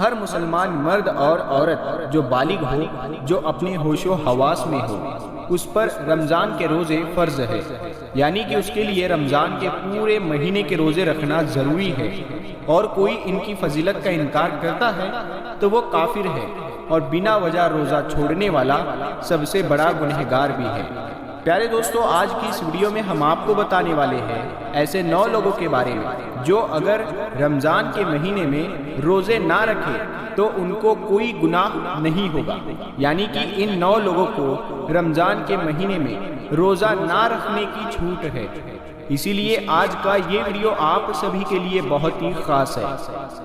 ہر مسلمان مرد اور عورت جو بالغ ہو، جو اپنے ہوش و حواس میں ہو، اس پر رمضان کے روزے فرض ہے، یعنی کہ اس کے لیے رمضان کے پورے مہینے کے روزے رکھنا ضروری ہے، اور کوئی ان کی فضیلت کا انکار کرتا ہے تو وہ کافر ہے اور بنا وجہ روزہ چھوڑنے والا سب سے بڑا گنہگار بھی ہے۔ پیارے دوستو، آج کی اس ویڈیو میں ہم آپ کو بتانے والے ہیں ایسے 9 لوگوں کے بارے میں جو اگر رمضان کے مہینے میں روزے نہ رکھے تو ان کو کوئی گناہ نہیں ہوگا، یعنی کہ ان 9 لوگوں کو رمضان کے مہینے میں روزہ نہ رکھنے کی چھوٹ ہے۔ اسی لیے آج کا یہ ویڈیو آپ سبھی کے لیے بہت ہی خاص ہے۔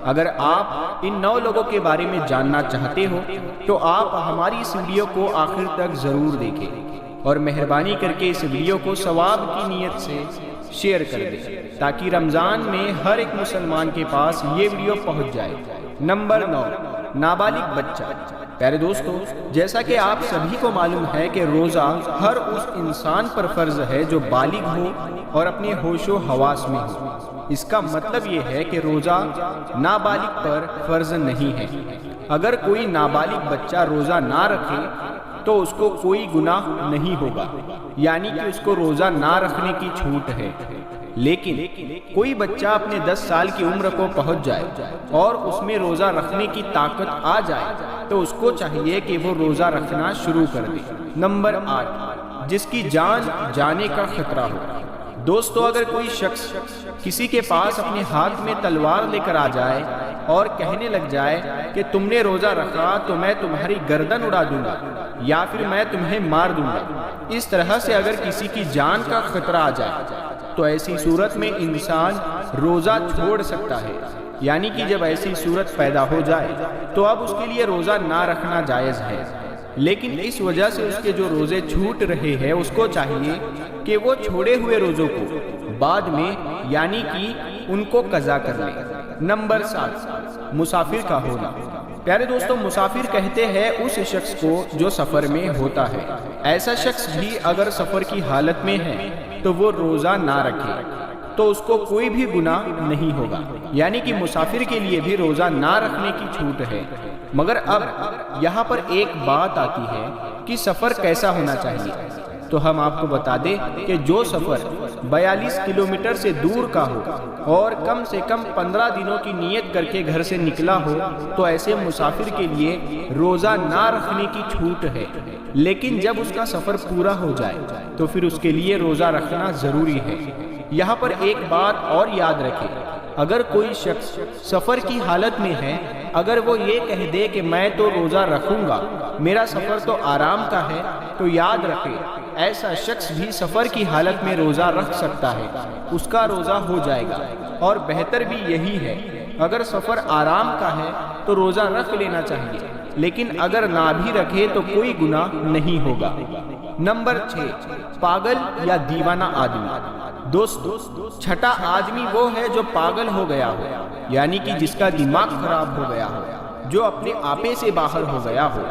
اگر آپ ان 9 لوگوں کے بارے میں جاننا چاہتے ہو تو آپ ہماری اس ویڈیو کو آخر تک ضرور دیکھیں، اور مہربانی کر کے اس ویڈیو کو ثواب کی نیت سے شیئر کر دیں تاکہ رمضان میں ہر ایک مسلمان کے پاس یہ ویڈیو پہنچ جائے۔ نمبر 9، نابالغ بچہ۔ پیارے دوستو، جیسا کہ آپ سبھی کو معلوم ہے کہ روزہ ہر اس انسان پر فرض ہے جو بالغ ہو اور اپنے ہوش و حواس میں ہو۔ اس کا مطلب یہ ہے کہ روزہ نابالغ پر فرض نہیں ہے۔ اگر کوئی نابالغ بچہ روزہ نہ رکھے تو اس کو کوئی گناہ نہیں ہوگا، یعنی کہ اس کو روزہ نہ رکھنے کی چھوٹ ہے۔ لیکن کوئی بچہ اپنے 10 سال کی عمر کو پہنچ جائے اور اس میں روزہ رکھنے کی طاقت آ جائے تو اس کو چاہیے کہ وہ روزہ رکھنا شروع کر دے۔ نمبر 8، جس کی جان جانے کا خطرہ ہو۔ دوستو، اگر کوئی شخص کسی کے پاس اپنے ہاتھ میں تلوار لے کر آ جائے اور کہنے لگ جائے کہ تم نے روزہ رکھا تو میں تمہاری گردن اڑا دوں گا یا پھر میں تمہیں مار دوں گا، اس طرح سے اگر کسی کی جان کا خطرہ آ جائے تو ایسی صورت میں انسان روزہ چھوڑ سکتا ہے، یعنی کہ جب ایسی صورت پیدا ہو جائے تو اب اس کے لیے روزہ نہ رکھنا جائز ہے۔ لیکن اس وجہ سے اس کے جو روزے چھوٹ رہے ہیں اس کو چاہیے کہ وہ چھوڑے ہوئے روزوں کو بعد میں یعنی کہ ان کو قضا کر لے۔ نمبر 7، مسافر کا ہونا۔ پیارے دوستو، مسافر کہتے ہیں اس شخص کو جو سفر میں ہوتا ہے۔ ایسا شخص بھی اگر سفر کی حالت میں ہے تو وہ روزہ نہ رکھے تو اس کو کوئی بھی گناہ نہیں ہوگا، یعنی کہ مسافر کے لیے بھی روزہ نہ رکھنے کی چھوٹ ہے۔ مگر اب یہاں پر ایک بات آتی ہے کہ سفر کیسا ہونا چاہیے، تو ہم آپ کو بتا دیں کہ جو سفر 42 کلومیٹر سے دور کا ہو اور کم سے کم 15 دنوں کی نیت کر کے گھر سے نکلا ہو تو ایسے مسافر کے لیے روزہ نہ رکھنے کی چھوٹ ہے۔ لیکن جب اس کا سفر پورا ہو جائے تو پھر اس کے لیے روزہ رکھنا ضروری ہے۔ یہاں پر ایک بات اور یاد رکھیں، اگر کوئی شخص سفر کی حالت میں ہے، اگر وہ یہ کہہ دے کہ میں تو روزہ رکھوں گا، میرا سفر تو آرام کا ہے، تو یاد رکھیں ایسا شخص بھی سفر کی حالت میں روزہ رکھ سکتا ہے، اس کا روزہ ہو جائے گا۔ اور بہتر بھی یہی ہے، اگر سفر آرام کا ہے تو روزہ رکھ لینا چاہیے، لیکن اگر نہ بھی رکھے تو کوئی گناہ نہیں ہوگا۔ نمبر 6، پاگل یا دیوانہ آدمی۔ دوستو، چھٹا آدمی وہ ہے جو پاگل ہو گیا ہو، یعنی کہ جس کا دماغ خراب ہو گیا ہو، جو اپنے آپے سے باہر ہو گیا ہو،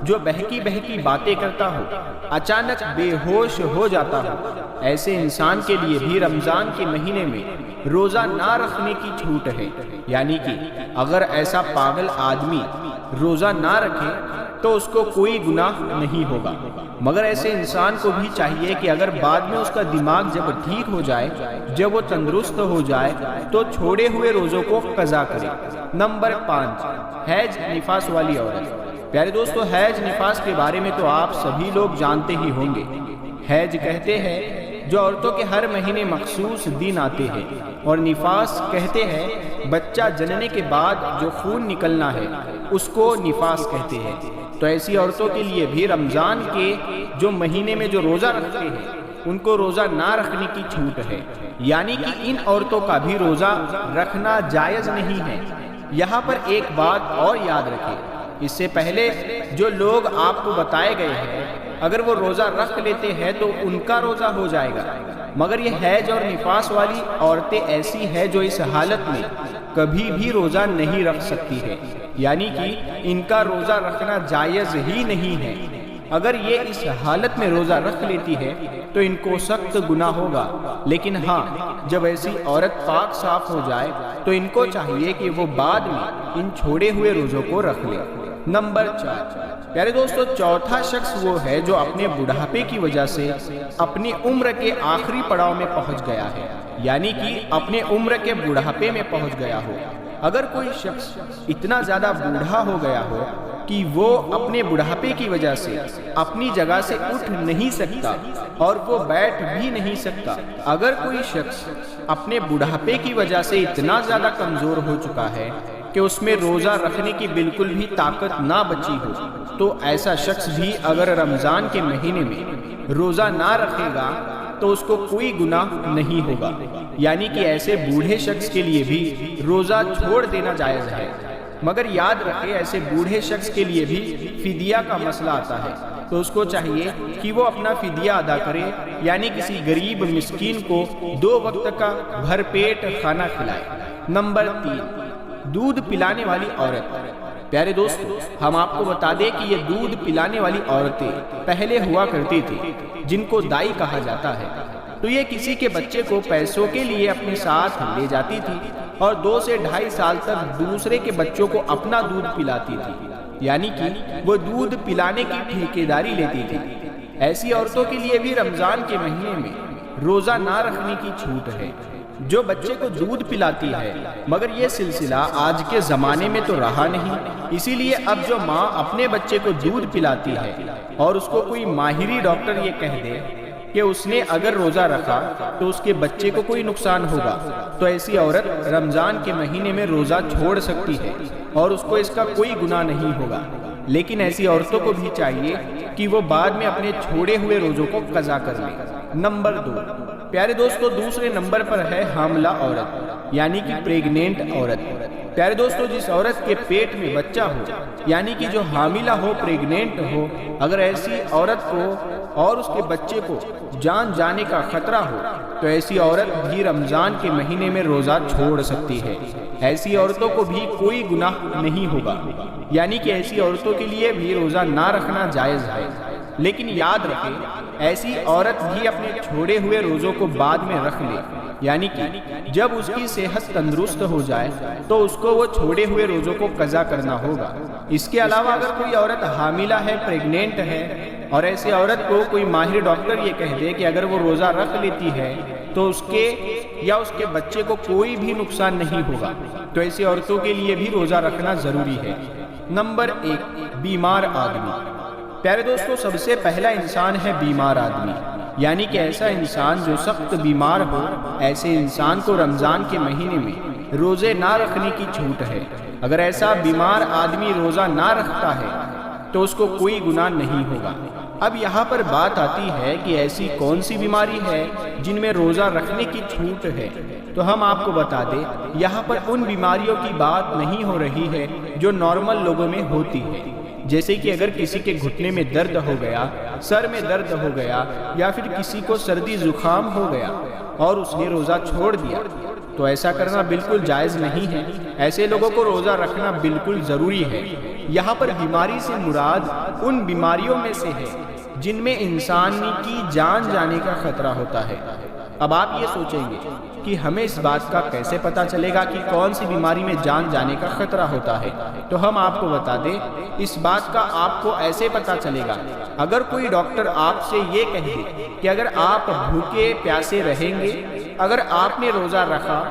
جو بہکی بہکی باتیں کرتا ہو، اچانک بے ہوش ہو جاتا ہو۔ ایسے انسان کے لیے بھی رمضان کے مہینے میں روزہ نہ رکھنے کی چھوٹ ہے، یعنی کہ اگر ایسا پاگل آدمی روزہ نہ رکھے تو اس کو کوئی گناہ نہیں ہوگا، مگر ایسے انسان کو بھی چاہیے کہ اگر بعد میں اس کا دماغ جب ٹھیک ہو جائے، جب وہ تندرست ہو جائے تو چھوڑے ہوئے روزوں کو قضا کرے۔ نمبر 5، حیض نفاس والی عورت۔ پیارے دوستو، حیض نفاس کے بارے میں تو آپ سبھی لوگ جانتے ہی ہوں گے۔ حیض کہتے ہیں جو عورتوں کے ہر مہینے مخصوص دن آتے ہیں، اور نفاس کہتے ہیں بچہ جننے کے بعد جو خون نکلنا ہے اس کو نفاس کہتے ہیں۔ تو ایسی عورتوں کے لیے بھی رمضان کے جو مہینے میں جو روزہ رکھتے ہیں ان کو روزہ نہ رکھنے کی چھوٹ ہے، یعنی کہ ان عورتوں کا بھی روزہ رکھنا جائز نہیں ہے۔ یہاں پر ایک بات اور یاد رکھیں، اس سے پہلے جو لوگ آپ کو بتائے گئے ہیں اگر وہ روزہ رکھ لیتے ہیں تو ان کا روزہ ہو جائے گا، مگر یہ حیض اور نفاس والی عورتیں ایسی ہیں جو اس حالت میں کبھی بھی روزہ نہیں رکھ سکتی ہے، یعنی کہ ان کا روزہ رکھنا جائز ہی نہیں ہے۔ اگر یہ اس حالت میں روزہ رکھ لیتی ہے تو ان کو سخت گناہ ہوگا، لیکن ہاں جب ایسی عورت پاک صاف ہو جائے تو ان کو چاہیے کہ وہ بعد میں ان چھوڑے ہوئے روزوں کو رکھ لے۔ نمبر 4، پیارے دوستو، چوتھا شخص وہ ہے جو اپنے بڑھاپے کی وجہ سے اپنی عمر کے آخری پڑاؤ میں پہنچ گیا ہے، یعنی کہ اپنے عمر کے بڑھاپے میں پہنچ گیا ہو۔ اگر کوئی شخص اتنا زیادہ بوڑھا ہو گیا ہو کہ وہ اپنے بڑھاپے کی وجہ سے اپنی جگہ سے اٹھ نہیں سکتا اور وہ بیٹھ بھی نہیں سکتا، اگر کوئی شخص اپنے بڑھاپے کی وجہ سے اتنا زیادہ کمزور ہو چکا ہے کہ اس میں روزہ رکھنے کی بالکل بھی طاقت نہ بچی ہو، تو ایسا شخص بھی اگر رمضان کے مہینے میں روزہ نہ رکھے گا تو اس کو کوئی گناہ نہیں ہوگا، یعنی کہ ایسے بوڑھے شخص کے لیے بھی روزہ چھوڑ دینا جائز ہے۔ مگر یاد رکھے ایسے بوڑھے شخص کے لیے بھی فدیہ کا مسئلہ آتا ہے، تو اس کو چاہیے کہ وہ اپنا فدیہ ادا کرے، یعنی کسی غریب مسکین کو 2 وقت کا بھر پیٹ کھانا کھلائے۔ نمبر 3، دودھ پلانے والی عورت۔ پیارے دوستو، ہم آپ کو بتا دیں کہ یہ دودھ پلانے والی عورتیں پہلے ہوا کرتی تھی، جن کو دائی کہا جاتا ہے۔ تو یہ کسی کے بچے کو پیسوں کے لیے اپنے ساتھ لے جاتی تھی اور 2 سے 2.5 سال تک دوسرے کے بچوں کو اپنا دودھ پلاتی تھی، یعنی کہ وہ دودھ پلانے کی ٹھیکیداری لیتی تھی۔ ایسی عورتوں کے لیے بھی رمضان کے مہینے میں روزہ نہ رکھنے کی چھوٹ ہے، جو بچے کو دودھ پلاتی ہے۔ مگر یہ سلسلہ آج کے زمانے میں تو رہا نہیں، اسی لیے اب جو ماں اپنے بچے کو دودھ پلاتی ہے اور اس کو کوئی ماہری ڈاکٹر یہ کہہ دے کہ اس نے اگر روزہ رکھا تو اس کے بچے کو کوئی نقصان ہوگا، تو ایسی عورت رمضان کے مہینے میں روزہ چھوڑ سکتی ہے اور اس کو اس کا کوئی گناہ نہیں ہوگا۔ لیکن ایسی عورتوں کو بھی چاہیے کہ وہ بعد میں اپنے چھوڑے ہوئے روزوں کو قضا کر لیں۔ نمبر 2، پیارے دوستو، دوسرے نمبر پر ہے حاملہ عورت، یعنی کہ پریگنینٹ عورت۔ پیارے دوستو، جس عورت کے پیٹ میں بچہ ہو، یعنی کہ جو حاملہ ہو، پریگنینٹ ہو، اگر ایسی عورت کو اور اس کے بچے کو جان جانے کا خطرہ ہو تو ایسی عورت بھی رمضان کے مہینے میں روزہ چھوڑ سکتی ہے۔ ایسی عورتوں کو بھی کوئی گناہ نہیں ہوگا، یعنی کہ ایسی عورتوں کے لیے بھی روزہ نہ رکھنا جائز ہے۔ لیکن یاد رکھیں ایسی عورت بھی اپنے چھوڑے ہوئے روزوں کو بعد میں رکھ لے، یعنی کہ جب اس کی صحت تندرست ہو جائے تو اس کو وہ چھوڑے ہوئے روزوں کو قضا کرنا ہوگا۔ اس کے علاوہ اگر کوئی عورت حاملہ ہے، پریگنینٹ ہے، اور ایسے عورت کو کوئی ماہر ڈاکٹر یہ کہہ دے کہ اگر وہ روزہ رکھ لیتی ہے تو اس کے یا اس کے بچے کو کوئی بھی نقصان نہیں ہوگا، تو ایسی عورتوں کے لیے بھی روزہ رکھنا ضروری ہے۔ نمبر 1، بیمار آدمی۔ پیارے دوستو، سب سے پہلا انسان ہے بیمار آدمی، یعنی کہ ایسا انسان جو سخت بیمار ہو۔ ایسے انسان کو رمضان کے مہینے میں روزے نہ رکھنے کی چھوٹ ہے۔ اگر ایسا بیمار آدمی روزہ نہ رکھتا ہے تو اس کو کوئی گناہ نہیں ہوگا۔ اب یہاں پر بات آتی ہے کہ ایسی کون سی بیماری ہے جن میں روزہ رکھنے کی چھوٹ ہے، تو ہم آپ کو بتا دیں یہاں پر ان بیماریوں کی بات نہیں ہو رہی ہے جو نارمل لوگوں میں ہوتی ہے، جیسے کہ اگر کسی کے گھٹنے میں درد ہو گیا، سر میں درد ہو گیا، یا پھر کسی کو سردی زکام ہو گیا اور اس نے روزہ چھوڑ دیا، تو ایسا کرنا بالکل جائز نہیں ہے۔ ایسے لوگوں کو روزہ رکھنا بالکل ضروری ہے۔ یہاں پر بیماری سے مراد ان بیماریوں میں سے ہے جن میں انسان کی جان جانے کا خطرہ ہوتا ہے۔ اب آپ یہ سوچیں گے کہ ہمیں اس بات کا کیسے پتا چلے گا کہ کون سی بیماری میں جان جانے کا خطرہ ہوتا ہے؟ تو ہم آپ کو بتا دیں، اس بات کا آپ کو ایسے پتا چلے گا اگر کوئی ڈاکٹر آپ سے یہ کہہ دے کہ اگر آپ بھوکے پیاسے رہیں گے، اگر آپ نے روزہ رکھا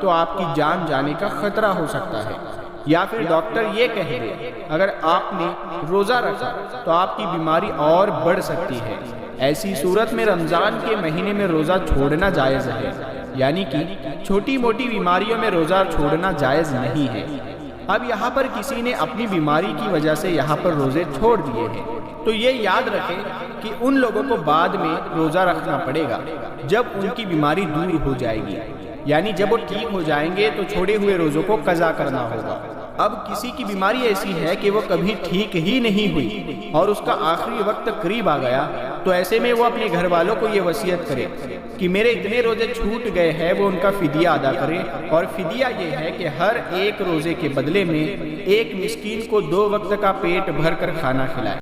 تو آپ کی جان جانے کا خطرہ ہو سکتا ہے، یا پھر ڈاکٹر یہ کہہ دے اگر آپ نے روزہ رکھا تو آپ کی بیماری اور بڑھ سکتی ہے۔ ایسی صورت میں رمضان کے مہینے میں روزہ چھوڑنا جائز ہے، یعنی کہ چھوٹی موٹی بیماریوں میں روزہ چھوڑنا جائز نہیں ہے۔ اب یہاں پر کسی نے اپنی بیماری کی وجہ سے یہاں پر روزے چھوڑ دیے ہیں، تو یہ یاد رکھیں کہ ان لوگوں کو بعد میں روزہ رکھنا پڑے گا جب ان کی بیماری دور ہو جائے گی، یعنی جب وہ ٹھیک ہو جائیں گے تو چھوڑے ہوئے روزوں کو قضا کرنا ہوگا۔ اب کسی کی بیماری ایسی ہے کہ وہ کبھی ٹھیک ہی نہیں ہوئی اور اس کا آخری وقت قریب آ گیا، تو ایسے میں وہ اپنے گھر والوں کو یہ وصیت کرے کہ میرے اتنے روزے چھوٹ گئے ہیں، وہ ان کا فدیہ ادا کرے، اور فدیہ یہ ہے کہ ہر ایک روزے کے بدلے میں ایک مسکین کو 2 وقت کا پیٹ بھر کر کھانا کھلائے۔